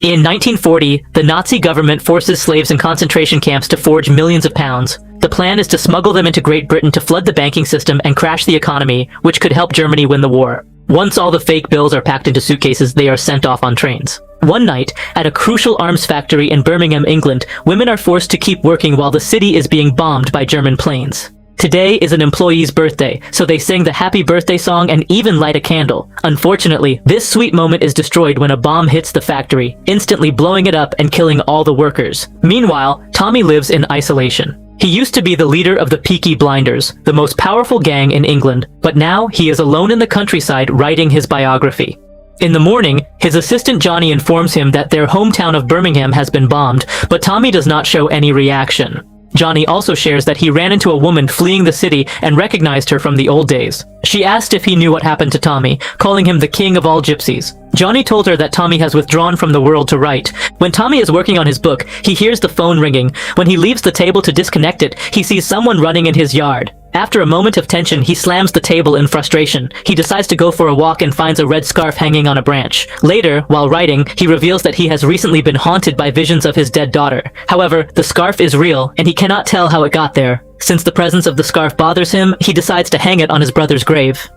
In 1940, the Nazi government forces slaves in concentration camps to forge millions of pounds. The plan is to smuggle them into Great Britain to flood the banking system and crash the economy, which could help Germany win the war. Once all the fake bills are packed into suitcases, they are sent off on trains. One night, at a crucial arms factory in Birmingham, England, women are forced to keep working while the city is being bombed by German planes. Today is an employee's birthday, so they sing the happy birthday song and even light a candle. Unfortunately, this sweet moment is destroyed when a bomb hits the factory, instantly blowing it up and killing all the workers. Meanwhile, Tommy lives in isolation. He used to be the leader of the Peaky Blinders, the most powerful gang in England, but now he is alone in the countryside writing his biography. In the morning, his assistant Johnny informs him that their hometown of Birmingham has been bombed, but Tommy does not show any reaction. Johnny also shares that he ran into a woman fleeing the city and recognized her from the old days. She asked if he knew what happened to Tommy, calling him the king of all gypsies. Johnny told her that Tommy has withdrawn from the world to write. When Tommy is working on his book, he hears the phone ringing. When he leaves the table to disconnect it, he sees someone running in his yard. After a moment of tension, he slams the table in frustration. He decides to go for a walk and finds a red scarf hanging on a branch. Later, while writing, he reveals that he has recently been haunted by visions of his dead daughter. However, the scarf is real, and he cannot tell how it got there. Since the presence of the scarf bothers him, he decides to hang it on his brother's grave.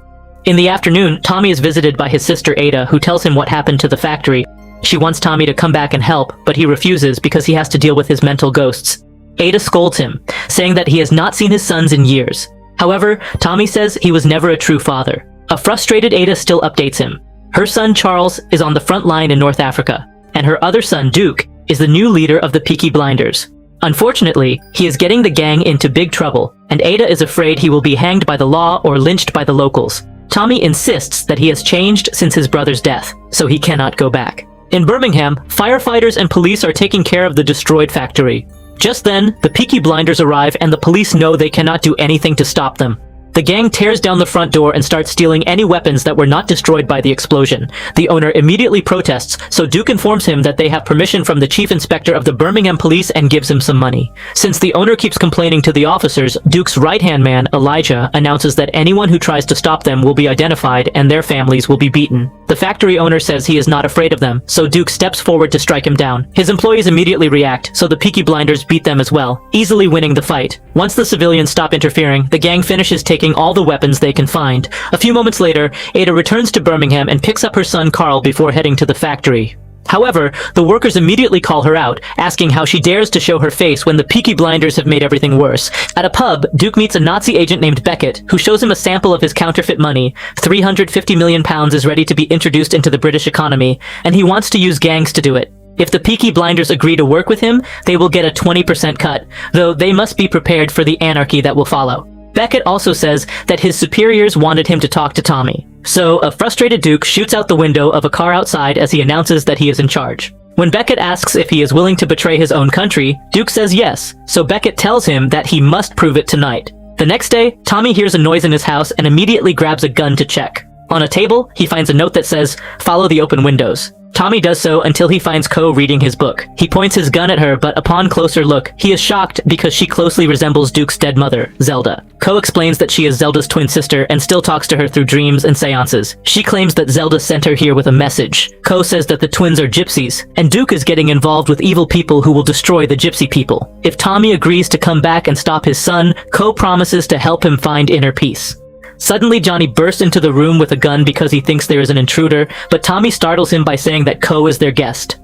In the afternoon, Tommy is visited by his sister Ada, who tells him what happened to the factory. She wants Tommy to come back and help, but he refuses because he has to deal with his mental ghosts. Ada scolds him, saying that he has not seen his sons in years. However, Tommy says he was never a true father. A frustrated Ada still updates him. Her son Charles is on the front line in North Africa, and her other son Duke is the new leader of the Peaky Blinders. Unfortunately, he is getting the gang into big trouble, and Ada is afraid he will be hanged by the law or lynched by the locals. Tommy insists that he has changed since his brother's death, so he cannot go back. In Birmingham, firefighters and police are taking care of the destroyed factory. Just then, the Peaky Blinders arrive and the police know they cannot do anything to stop them. The gang tears down the front door and starts stealing any weapons that were not destroyed by the explosion. The owner immediately protests, so Duke informs him that they have permission from the chief inspector of the Birmingham police and gives him some money. Since the owner keeps complaining to the officers, Duke's right-hand man, Elijah, announces that anyone who tries to stop them will be identified and their families will be beaten. The factory owner says he is not afraid of them, so Duke steps forward to strike him down. His employees immediately react, so the Peaky Blinders beat them as well, easily winning the fight. Once the civilians stop interfering, the gang finishes taking all the weapons they can find. A few moments later, Ada returns to Birmingham and picks up her son Carl before heading to the factory. However, the workers immediately call her out, asking how she dares to show her face when the Peaky Blinders have made everything worse. At a pub, Duke meets a Nazi agent named Beckett, who shows him a sample of his counterfeit money. £350 million is ready to be introduced into the British economy, and he wants to use gangs to do it. If the Peaky Blinders agree to work with him, they will get a 20% cut, though they must be prepared for the anarchy that will follow. Beckett also says that his superiors wanted him to talk to Tommy. So, a frustrated Duke shoots out the window of a car outside as he announces that he is in charge. When Beckett asks if he is willing to betray his own country, Duke says yes, so Beckett tells him that he must prove it tonight. The next day, Tommy hears a noise in his house and immediately grabs a gun to check. On a table, he finds a note that says, "Follow the open windows." Tommy does so until he finds Ko reading his book. He points his gun at her, but upon closer look, he is shocked because she closely resembles Duke's dead mother, Zelda. Ko explains that she is Zelda's twin sister and still talks to her through dreams and seances. She claims that Zelda sent her here with a message. Ko says that the twins are gypsies, and Duke is getting involved with evil people who will destroy the gypsy people. If Tommy agrees to come back and stop his son, Ko promises to help him find inner peace. Suddenly, Johnny bursts into the room with a gun because he thinks there is an intruder, but Tommy startles him by saying that Ko is their guest.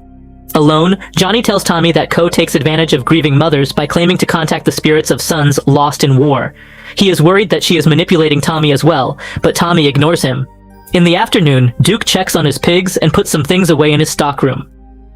Alone, Johnny tells Tommy that Ko takes advantage of grieving mothers by claiming to contact the spirits of sons lost in war. He is worried that she is manipulating Tommy as well, but Tommy ignores him. In the afternoon, Duke checks on his pigs and puts some things away in his stockroom.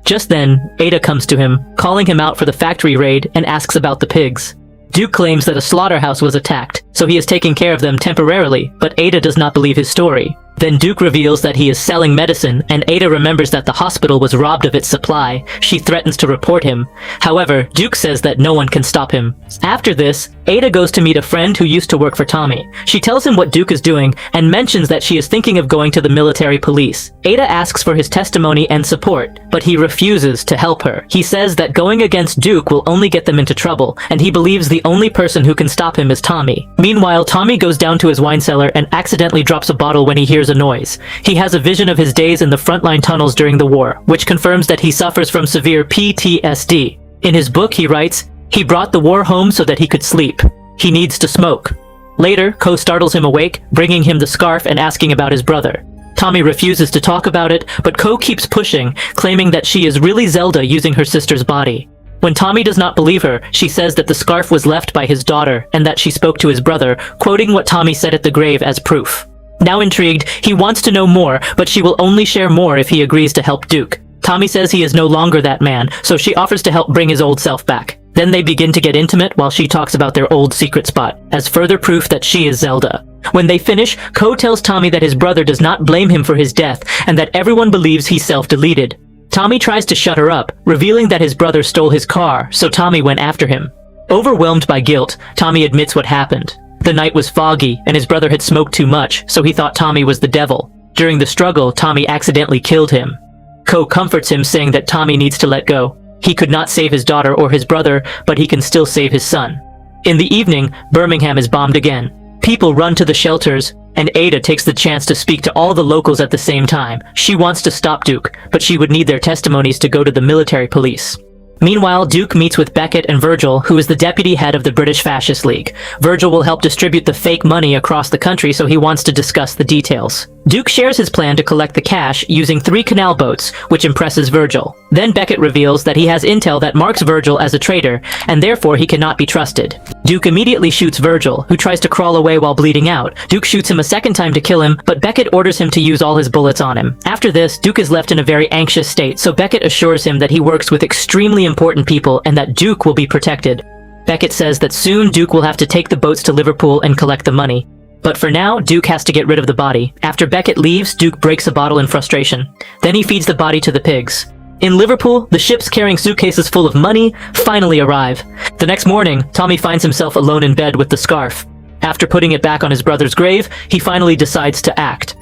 Just then, Ada comes to him, calling him out for the factory raid and asks about the pigs. Duke claims that a slaughterhouse was attacked, so he is taking care of them temporarily, but Ada does not believe his story. Then Duke reveals that he is selling medicine, and Ada remembers that the hospital was robbed of its supply. She threatens to report him. However, Duke says that no one can stop him. After this, Ada goes to meet a friend who used to work for Tommy. She tells him what Duke is doing, and mentions that she is thinking of going to the military police. Ada asks for his testimony and support, but he refuses to help her. He says that going against Duke will only get them into trouble, and he believes the only person who can stop him is Tommy. Meanwhile, Tommy goes down to his wine cellar and accidentally drops a bottle when he hears hears a noise. He has a vision of his days in the frontline tunnels during the war, which confirms that he suffers from severe PTSD. In his book, he writes, "He brought the war home so that he could sleep. He needs to smoke." Later, Ko startles him awake, bringing him the scarf and asking about his brother. Tommy refuses to talk about it, but Ko keeps pushing, claiming that she is really Zelda using her sister's body. When Tommy does not believe her, she says that the scarf was left by his daughter and that she spoke to his brother, quoting what Tommy said at the grave as proof. Now intrigued, he wants to know more, but she will only share more if he agrees to help Duke. Tommy says he is no longer that man, so she offers to help bring his old self back. Then they begin to get intimate while she talks about their old secret spot, as further proof that she is Zelda. When they finish, Ko tells Tommy that his brother does not blame him for his death and that everyone believes he self-deleted. Tommy tries to shut her up, revealing that his brother stole his car, so Tommy went after him. Overwhelmed by guilt, Tommy admits what happened. The night was foggy, and his brother had smoked too much, so he thought Tommy was the devil. During the struggle, Tommy accidentally killed him. Ko comforts him, saying that Tommy needs to let go. He could not save his daughter or his brother, but he can still save his son. In the evening, Birmingham is bombed again. People run to the shelters, and Ada takes the chance to speak to all the locals at the same time. She wants to stop Duke, but she would need their testimonies to go to the military police. Meanwhile, Duke meets with Beckett and Virgil, who is the deputy head of the British Fascist League. Virgil will help distribute the fake money across the country, so he wants to discuss the details. Duke shares his plan to collect the cash using 3 canal boats, which impresses Virgil. Then Beckett reveals that he has intel that marks Virgil as a traitor, and therefore he cannot be trusted. Duke immediately shoots Virgil, who tries to crawl away while bleeding out. Duke shoots him a second time to kill him, but Beckett orders him to use all his bullets on him. After this, Duke is left in a very anxious state, so Beckett assures him that he works with extremely important people and that Duke will be protected. Beckett says that soon Duke will have to take the boats to Liverpool and collect the money. But for now, Duke has to get rid of the body. After Beckett leaves, Duke breaks a bottle in frustration. Then he feeds the body to the pigs. In Liverpool, the ships carrying suitcases full of money finally arrive. The next morning, Tommy finds himself alone in bed with the scarf. After putting it back on his brother's grave, he finally decides to act.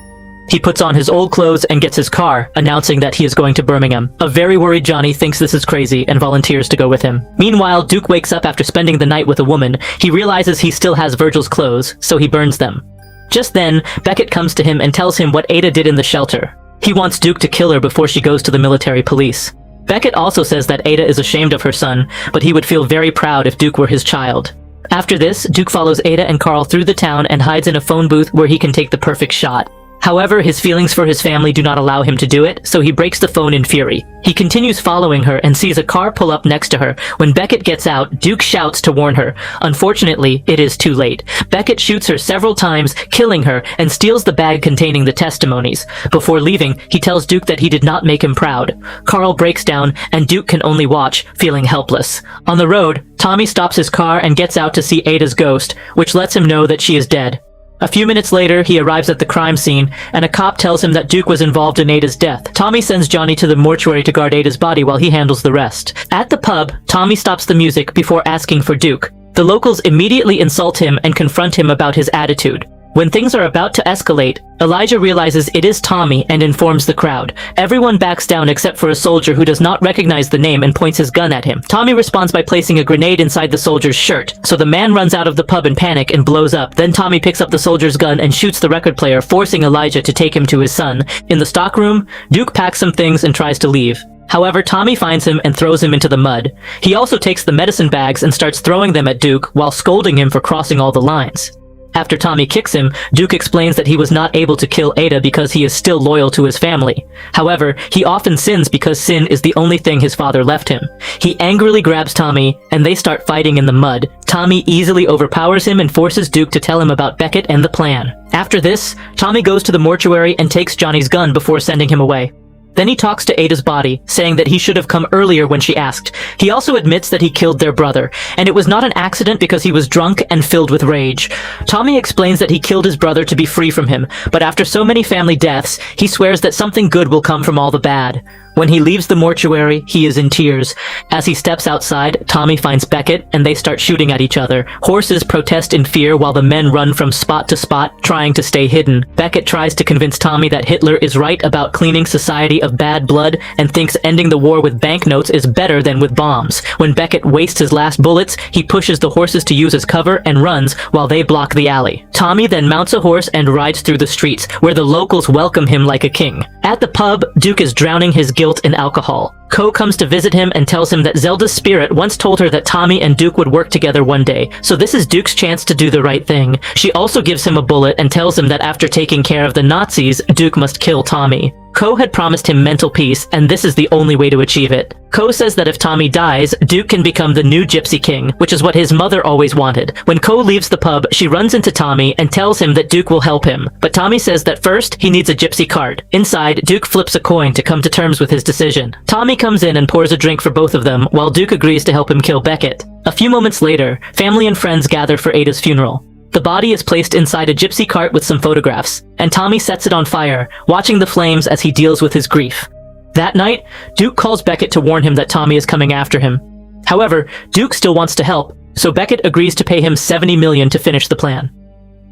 He puts on his old clothes and gets his car, announcing that he is going to Birmingham. A very worried Johnny thinks this is crazy and volunteers to go with him. Meanwhile, Duke wakes up after spending the night with a woman. He realizes he still has Virgil's clothes, so he burns them. Just then, Beckett comes to him and tells him what Ada did in the shelter. He wants Duke to kill her before she goes to the military police. Beckett also says that Ada is ashamed of her son, but he would feel very proud if Duke were his child. After this, Duke follows Ada and Carl through the town and hides in a phone booth where he can take the perfect shot. However, his feelings for his family do not allow him to do it, so he breaks the phone in fury. He continues following her and sees a car pull up next to her. When Beckett gets out, Duke shouts to warn her. Unfortunately, it is too late. Beckett shoots her several times, killing her, and steals the bag containing the testimonies. Before leaving, he tells Duke that he did not make him proud. Carl breaks down, and Duke can only watch, feeling helpless. On the road, Tommy stops his car and gets out to see Ada's ghost, which lets him know that she is dead. A few minutes later, he arrives at the crime scene, and a cop tells him that Duke was involved in Ada's death. Tommy sends Johnny to the mortuary to guard Ada's body while he handles the rest. At the pub, Tommy stops the music before asking for Duke. The locals immediately insult him and confront him about his attitude. When things are about to escalate, Elijah realizes it is Tommy and informs the crowd. Everyone backs down except for a soldier who does not recognize the name and points his gun at him. Tommy responds by placing a grenade inside the soldier's shirt, so the man runs out of the pub in panic and blows up. Then Tommy picks up the soldier's gun and shoots the record player, forcing Elijah to take him to his son. In the stockroom, Duke packs some things and tries to leave. However, Tommy finds him and throws him into the mud. He also takes the medicine bags and starts throwing them at Duke while scolding him for crossing all the lines. After Tommy kicks him, Duke explains that he was not able to kill Ada because he is still loyal to his family. However, he often sins because sin is the only thing his father left him. He angrily grabs Tommy, and they start fighting in the mud. Tommy easily overpowers him and forces Duke to tell him about Beckett and the plan. After this, Tommy goes to the mortuary and takes Johnny's gun before sending him away. Then he talks to Ada's body, saying that he should have come earlier when she asked. He also admits that he killed their brother, and it was not an accident because he was drunk and filled with rage. Tommy explains that he killed his brother to be free from him, but after so many family deaths, he swears that something good will come from all the bad. When he leaves the mortuary, he is in tears. As he steps outside, Tommy finds Beckett and they start shooting at each other. Horses protest in fear while the men run from spot to spot, trying to stay hidden. Beckett tries to convince Tommy that Hitler is right about cleaning society of bad blood and thinks ending the war with banknotes is better than with bombs. When Beckett wastes his last bullets, he pushes the horses to use as cover and runs while they block the alley. Tommy then mounts a horse and rides through the streets, where the locals welcome him like a king. At the pub, Duke is drowning his guilt in alcohol. Ko comes to visit him and tells him that Zelda's spirit once told her that Tommy and Duke would work together one day, so this is Duke's chance to do the right thing. She also gives him a bullet and tells him that after taking care of the Nazis, Duke must kill Tommy. Ko had promised him mental peace, and this is the only way to achieve it. Ko says that if Tommy dies, Duke can become the new Gypsy King, which is what his mother always wanted. When Ko leaves the pub, she runs into Tommy and tells him that Duke will help him. But Tommy says that first, he needs a gypsy card. Inside, Duke flips a coin to come to terms with his decision. Tommy comes in and pours a drink for both of them, while Duke agrees to help him kill Beckett. A few moments later, family and friends gather for Ada's funeral. The body is placed inside a gypsy cart with some photographs, and Tommy sets it on fire, watching the flames as he deals with his grief. That night, Duke calls Beckett to warn him that Tommy is coming after him. However, Duke still wants to help, so Beckett agrees to pay him $70 million to finish the plan.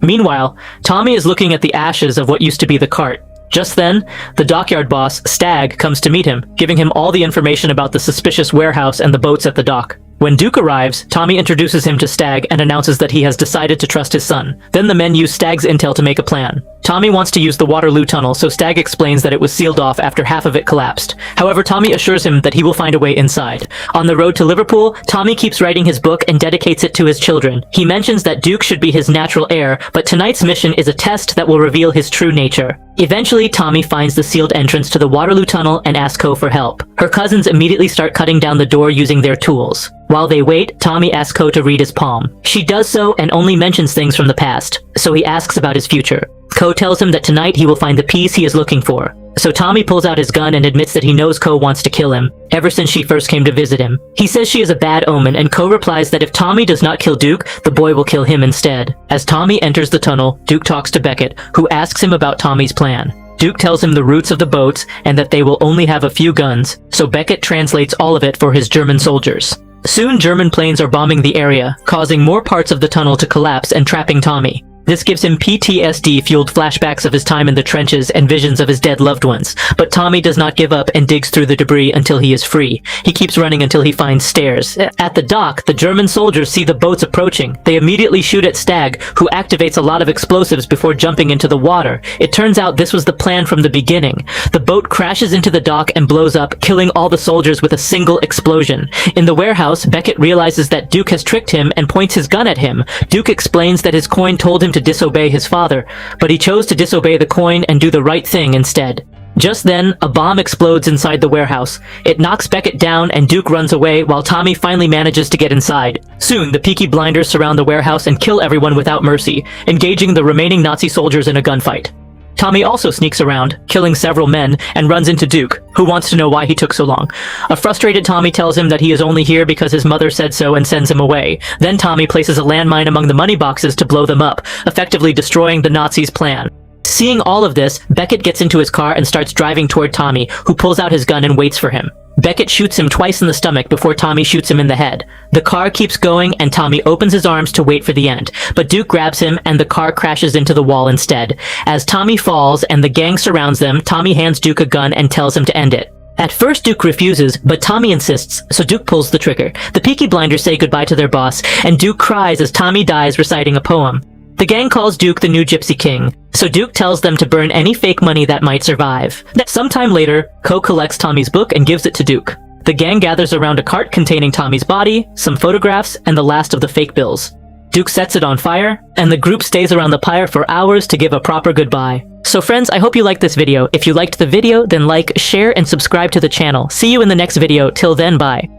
Meanwhile, Tommy is looking at the ashes of what used to be the cart. Just then, the dockyard boss, Stag, comes to meet him, giving him all the information about the suspicious warehouse and the boats at the dock. When Duke arrives, Tommy introduces him to Stag and announces that he has decided to trust his son. Then the men use Stag's intel to make a plan. Tommy wants to use the Waterloo Tunnel, so Stag explains that it was sealed off after half of it collapsed. However, Tommy assures him that he will find a way inside. On the road to Liverpool, Tommy keeps writing his book and dedicates it to his children. He mentions that Duke should be his natural heir, but tonight's mission is a test that will reveal his true nature. Eventually, Tommy finds the sealed entrance to the Waterloo Tunnel and asks Ko for help. Her cousins immediately start cutting down the door using their tools. While they wait, Tommy asks Ko to read his palm. She does so and only mentions things from the past, so he asks about his future. Ko tells him that tonight he will find the peace he is looking for. So Tommy pulls out his gun and admits that he knows Ko wants to kill him, ever since she first came to visit him. He says she is a bad omen, and Ko replies that if Tommy does not kill Duke, the boy will kill him instead. As Tommy enters the tunnel, Duke talks to Beckett, who asks him about Tommy's plan. Duke tells him the routes of the boats and that they will only have a few guns, so Beckett translates all of it for his German soldiers. Soon German planes are bombing the area, causing more parts of the tunnel to collapse and trapping Tommy. This gives him PTSD-fueled flashbacks of his time in the trenches and visions of his dead loved ones. But Tommy does not give up and digs through the debris until he is free. He keeps running until he finds stairs. At the dock, the German soldiers see the boats approaching. They immediately shoot at Stag, who activates a lot of explosives before jumping into the water. It turns out this was the plan from the beginning. The boat crashes into the dock and blows up, killing all the soldiers with a single explosion. In the warehouse, Beckett realizes that Duke has tricked him and points his gun at him. Duke explains that his coin told him to disobey his father, but he chose to disobey the coin and do the right thing instead. Just then, a bomb explodes inside the warehouse. It knocks Beckett down and Duke runs away while Tommy finally manages to get inside. Soon, the Peaky Blinders surround the warehouse and kill everyone without mercy, engaging the remaining Nazi soldiers in a gunfight. Tommy also sneaks around, killing several men, and runs into Duke, who wants to know why he took so long. A frustrated Tommy tells him that he is only here because his mother said so and sends him away. Then Tommy places a landmine among the money boxes to blow them up, effectively destroying the Nazis' plan. Seeing all of this, Beckett gets into his car and starts driving toward Tommy, who pulls out his gun and waits for him. Beckett shoots him twice in the stomach before Tommy shoots him in the head. The car keeps going and Tommy opens his arms to wait for the end, but Duke grabs him and the car crashes into the wall instead. As Tommy falls and the gang surrounds them, Tommy hands Duke a gun and tells him to end it. At first Duke refuses, but Tommy insists, so Duke pulls the trigger. The Peaky Blinders say goodbye to their boss, and Duke cries as Tommy dies reciting a poem. The gang calls Duke the new Gypsy King, so Duke tells them to burn any fake money that might survive. Sometime later, Ko collects Tommy's book and gives it to Duke. The gang gathers around a cart containing Tommy's body, some photographs, and the last of the fake bills. Duke sets it on fire, and the group stays around the pyre for hours to give a proper goodbye. So friends, I hope you liked this video. If you liked the video, then like, share, and subscribe to the channel. See you in the next video. Till then, bye.